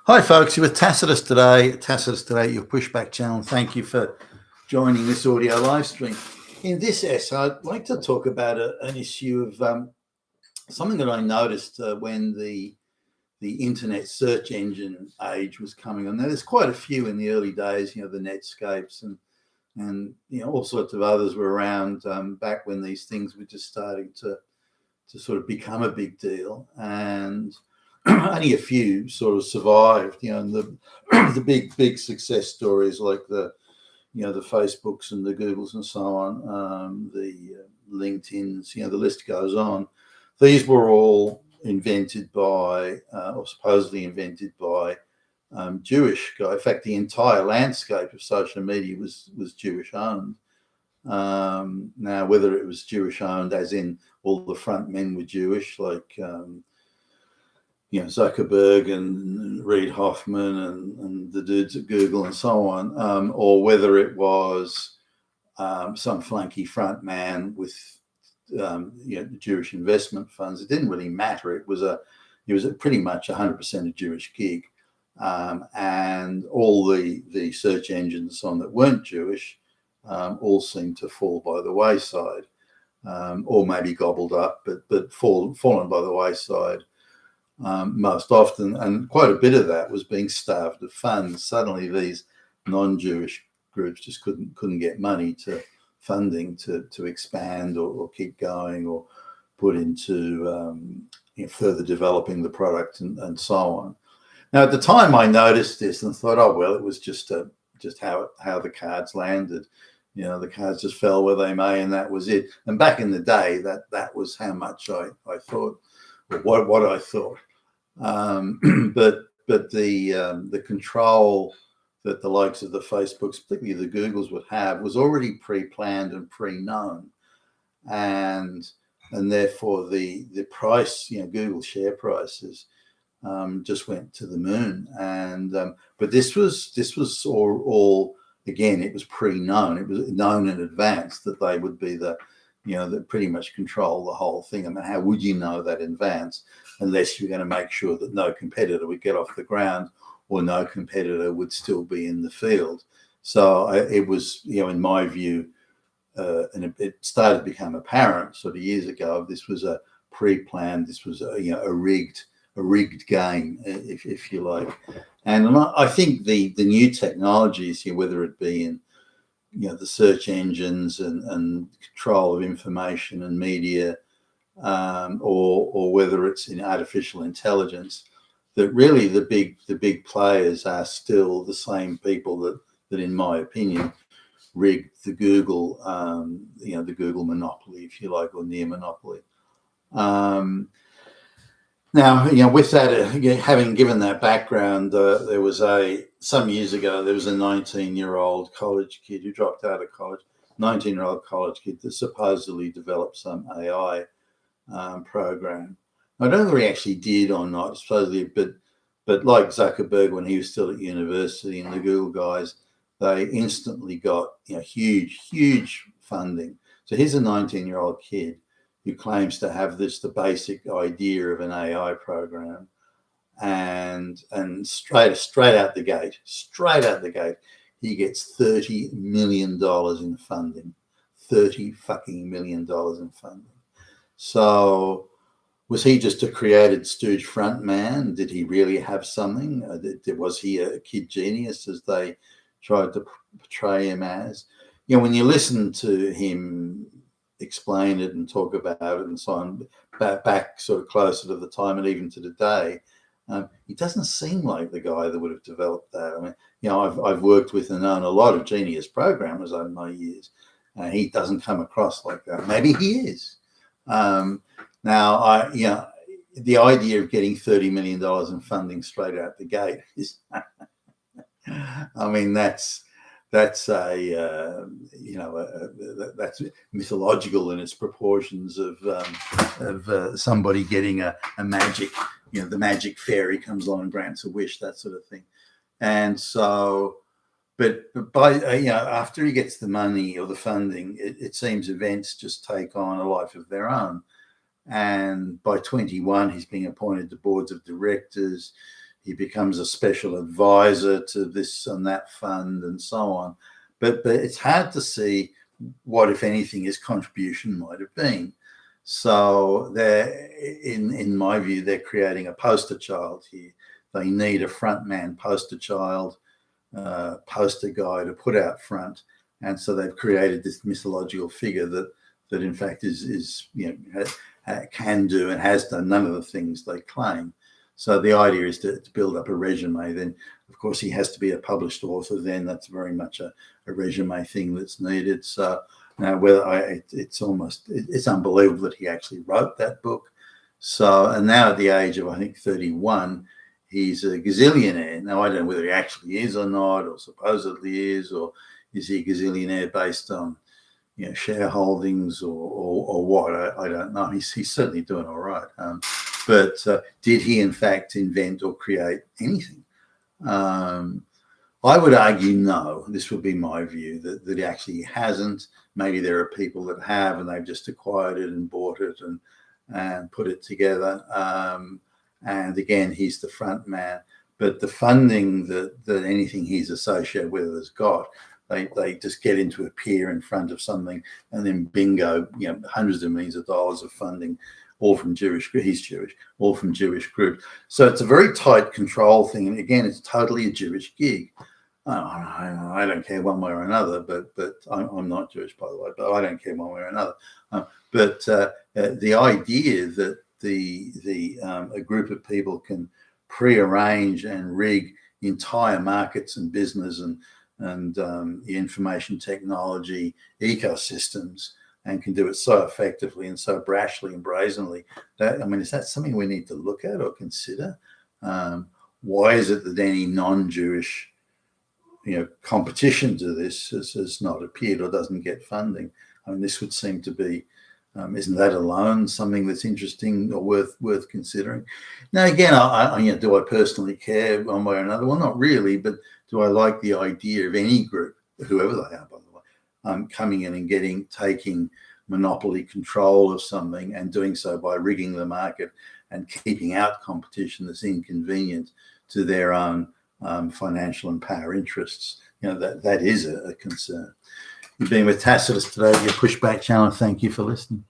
Hi, folks. You're with Tacitus today. Tacitus today, your pushback channel. Thank you for joining this audio live stream. In this essay, I'd like to talk about an issue of something that I noticed when the internet search engine age was coming on. Now, there's quite a few in the early days. The Netscapes and all sorts of others were around back when these things were just starting to sort of become a big deal, and only a few sort of survived. And the big success stories like the Facebooks and the Googles and so on, the LinkedIn's, the list goes on. These were all invented by, or supposedly invented by, Jewish guy. In fact, the entire landscape of social media was Jewish owned. Now, whether it was Jewish owned, as in all the front men were Jewish, like Zuckerberg and Reid Hoffman and the dudes at Google and so on, or whether it was some flunky front man with Jewish investment funds. It didn't really matter. It was pretty much 100% a Jewish gig, and all the search engines on that weren't Jewish all seemed to fall by the wayside, or maybe gobbled up, but fallen by the wayside. Most often, and quite a bit of that was being starved of funds. Suddenly, these non-Jewish groups just couldn't get money to funding to expand or keep going or put into further developing the product and so on. Now, at the time, I noticed this and thought, oh well, it was just how the cards landed. The cards just fell where they may, and that was it. And back in the day, that was how much I thought, or what I thought. But the control that the likes of the Facebooks, particularly the Googles, would have was already pre-planned and pre-known, and therefore the price, Google share prices just went to the moon. And but this was all again, it was pre-known. It was known in advance that they would be that pretty much control the whole thing. I mean, how would you know that in advance unless you're going to make sure that no competitor would get off the ground or no competitor would still be in the field? So it was, in my view, and it started to become apparent sort of years ago. This was a pre-planned. This was a rigged game, if you like. And I think the new technologies here, whether it be in the search engines and control of information and media, or whether it's in artificial intelligence, that really the big players are still the same people that in my opinion rigged the Google the Google monopoly, if you like, or near monopoly. Now, with that, having given that background, there was some years ago, there was a 19-year-old college kid who dropped out of college, 19-year-old college kid that supposedly developed some AI program. I don't know whether he actually did or not, supposedly, but like Zuckerberg when he was still at university and the Google guys, they instantly got huge funding. So here's a 19-year-old kid who claims to have the basic idea of an AI program, and straight out the gate, he gets $30 million in funding. $30 fucking million in funding. So was he just a created stooge front man? Did he really have something? Was he a kid genius, as they tried to portray him as? When you listen to him explain it and talk about it and so on, back sort of closer to the time and even to today, he doesn't seem like the guy that would have developed that. I mean, I've worked with and known a lot of genius programmers over my years, and he doesn't come across like that. Maybe he is. Now, the idea of getting $30 million in funding straight out the gate is, I mean, that's that's mythological in its proportions of somebody getting a magic, the magic fairy comes along and grants a wish, that sort of thing. And so, but by after he gets the money or the funding, it seems events just take on a life of their own. And by 21, he's being appointed to boards of directors. he becomes a special advisor to this and that fund and so on. But it's hard to see what, if anything, his contribution might have been. So they're, in my view, they're creating a poster child here. They need a front-man poster child, poster guy to put out front, and so they've created this mythological figure that in fact is can do and has done none of the things they claim. So the idea is to build up a resume. Then, of course, he has to be a published author. Then that's very much a resume thing that's needed. So now, it's unbelievable that he actually wrote that book. So, and now at the age of, I think, 31, he's a gazillionaire. Now, I don't know whether he actually is or not, or supposedly is, or is he a gazillionaire based on, shareholdings or what? I don't know. He's certainly doing all right. But did he, in fact, invent or create anything? I would argue no. This would be my view, that he actually hasn't. Maybe there are people that have, and they've just acquired it and bought it and put it together. And again, he's the front man. But the funding that anything he's associated with has got, they just get him to appear in front of something, and then bingo, hundreds of millions of dollars of funding, all from he's Jewish, all from Jewish groups. So it's a very tight control thing. And again, it's totally a Jewish gig. I don't care one way or another, but I'm not Jewish, by the way, but I don't care one way or another. But the idea that a group of people can prearrange and rig entire markets and business and the information technology ecosystems, and can do it so effectively and so brashly and brazenly, is that something we need to look at or consider? Why is it that any non-Jewish competition to this has not appeared or doesn't get funding? This would seem to be, isn't that alone something that's interesting or worth considering? Now, again, do I personally care one way or another? Well, not really, but do I like the idea of any group, whoever they are, by the way, coming in and taking monopoly control of something and doing so by rigging the market and keeping out competition that's inconvenient to their own financial and power interests? That is a concern. You've been with Tacitus today, your Pushback channel. Thank you for listening.